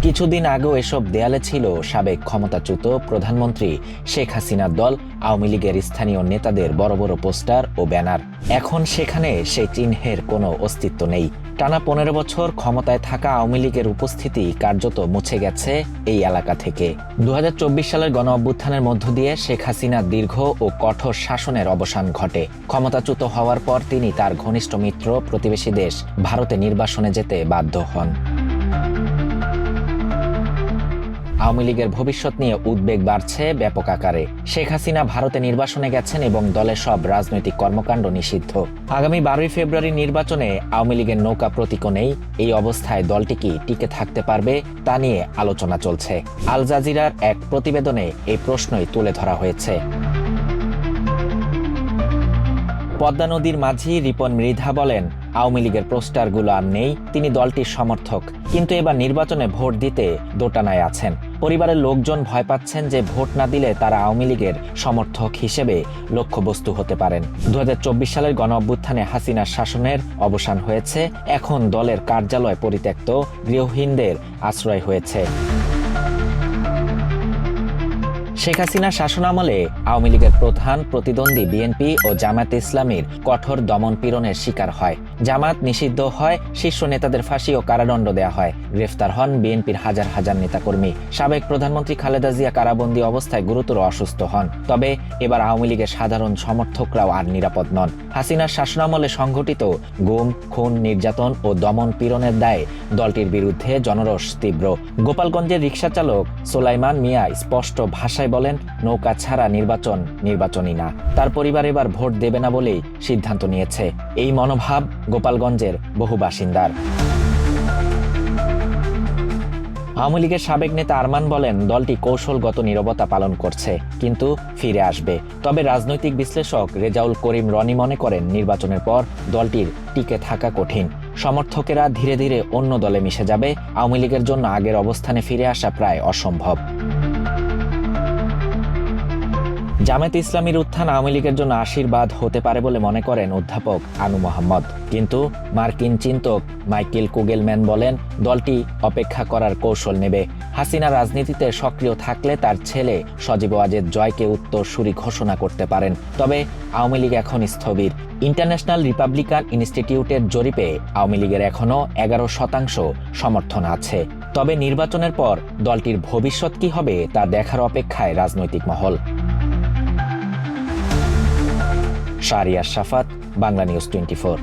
কিছুদিন আগেও এসব দেয়ালে ছিল সাবেক ক্ষমতাচ্যুত প্রধানমন্ত্রী শেখ হাসিনার দল আওয়ামী লীগের স্থানীয় নেতাদের বড় বড় পোস্টার ও ব্যানার। এখন সেখানে সেই চিহ্নের কোনো অস্তিত্ব নেই। টানা 15 বছর ক্ষমতায় থাকা আওয়ামী লীগের উপস্থিতি কার্যত মুছে গেছে এই এলাকা থেকে। 2024 সালের গণঅভ্যুত্থানের মধ্য দিয়ে শেখ হাসিনার দীর্ঘ ও কঠোর শাসনের অবসান ঘটে। ক্ষমতাচ্যুত হওয়ার পর তিনি তার ঘনিষ্ঠ মিত্র প্রতিবেশী দেশ ভারতে নির্বাসনে যেতে বাধ্য হন। আওয়ামী লীগের ভবিষ্যৎ নিয়ে উদ্বেগ বাড়ছে ব্যাপক আকারে। শেখ হাসিনা ভারতে নির্বাসনে গেছেন এবং দলের সব রাজনৈতিক কর্মকাণ্ড নিষিদ্ধ। আগামী 12 ফেব্রুয়ারি নির্বাচনে আওয়ামী লীগের নৌকা প্রতীকও নেই। এই অবস্থায় দলটি কি টিকে থাকতে পারবে তা নিয়ে আলোচনা চলছে। আল জাজিরার এক প্রতিবেদনে এই প্রশ্নই তুলে ধরা হয়েছে। পদ্মা নদীর মাঝি রিপন মৃধা বলেন, আওয়ামী লীগের পোস্টারগুলো আর নেই। তিনি দলটির সমর্থক, কিন্তু এবার নির্বাচনে ভোট দিতে দোটানায় আছেন। পরিবারের লোকজন ভয় পাচ্ছেন যে ভোট না দিলে তারা আওয়ামী লীগের সমর্থক হিসেবে লক্ষ্যবস্তু হতে পারেন। 2024 সালের গণঅভ্যুত্থানে হাসিনার শাসনের অবসান হয়েছে। এখন দলের কার্যালয় পরিত্যক্ত, গৃহহীনদের আশ্রয় হয়েছে। শেখ হাসিনা শাসনামলে আওয়ামী লীগের প্রধান প্রতিদ্বন্দ্বী বিএনপি ও জামায়াতে ইসলামীর কঠোর দমন পীড়নের শিকার হয়। জামায়াত নিষিদ্ধ হয়, শীর্ষ নেতাদের ফাঁসি ও কারাদণ্ড দেয়া হয়। গ্রেফতার হন বিএনপির হাজার হাজার নেতাকর্মী। সাবেক প্রধানমন্ত্রী খালেদা জিয়া কারাবন্দী অবস্থায় গুরুতর অসুস্থ হন। তবে এবার আওয়ামী লীগের সাধারণ সমর্থকরাও আর নিরাপদ নন। হাসিনার শাসনামলে সংঘটিত গুম, খুন, নির্যাতন ও দমন পীড়নের দায়ে দলটির বিরুদ্ধে জনরোষ তীব্র। গোপালগঞ্জের রিকশা চালক সোলাইমান মিয়া স্পষ্ট ভাষায় বলেন, নৌকা ছাড়া নির্বাচনই না। তার পরিবার এবার ভোট দেবে না বলেই সিদ্ধান্ত নিয়েছে। এই মনোভাব গোপালগঞ্জের বহু বাসিন্দার। আওয়ামী লীগের সাবেক নেতা আরমান বলেন, দলটি কৌশলগত নীরবতা পালন করছে, কিন্তু ফিরে আসবে। তবে রাজনৈতিক বিশ্লেষক রেজাউল করিম রনি মনে করেন, নির্বাচনের পর দলটির টিকে থাকা কঠিন। সমর্থকেরা ধীরে ধীরে অন্য দলে মিশে যাবে। আওয়ামী লীগের জন্য আগের অবস্থানে ফিরে আসা প্রায় অসম্ভব। জামায়াতে ইসলামীর উত্থান আওয়ামী লীগের জন্য আশীর্বাদ হতে পারে বলে মনে করেন অধ্যাপক আনু মোহাম্মদ। কিন্তু মার্কিন চিন্তক মাইকেল কুগেলম্যান বলেন, দলটি অপেক্ষা করার কৌশল নেবে। হাসিনা রাজনীতিতে সক্রিয় থাকলে তার ছেলে সজীব ওয়াজেদ জয়কে উত্তরসূরি ঘোষণা করতে পারেন। তবে আওয়ামী লীগ এখন স্থবির। ইন্টারন্যাশনাল রিপাবলিকান ইনস্টিটিউটের জরিপে আওয়ামী লীগের এখনও 11% সমর্থন আছে। তবে নির্বাচনের পর দলটির ভবিষ্যৎ কি হবে তা দেখার অপেক্ষায় রাজনৈতিক মহল। শাহরিয়ার শাফাত, বাংলা নিউজ 24।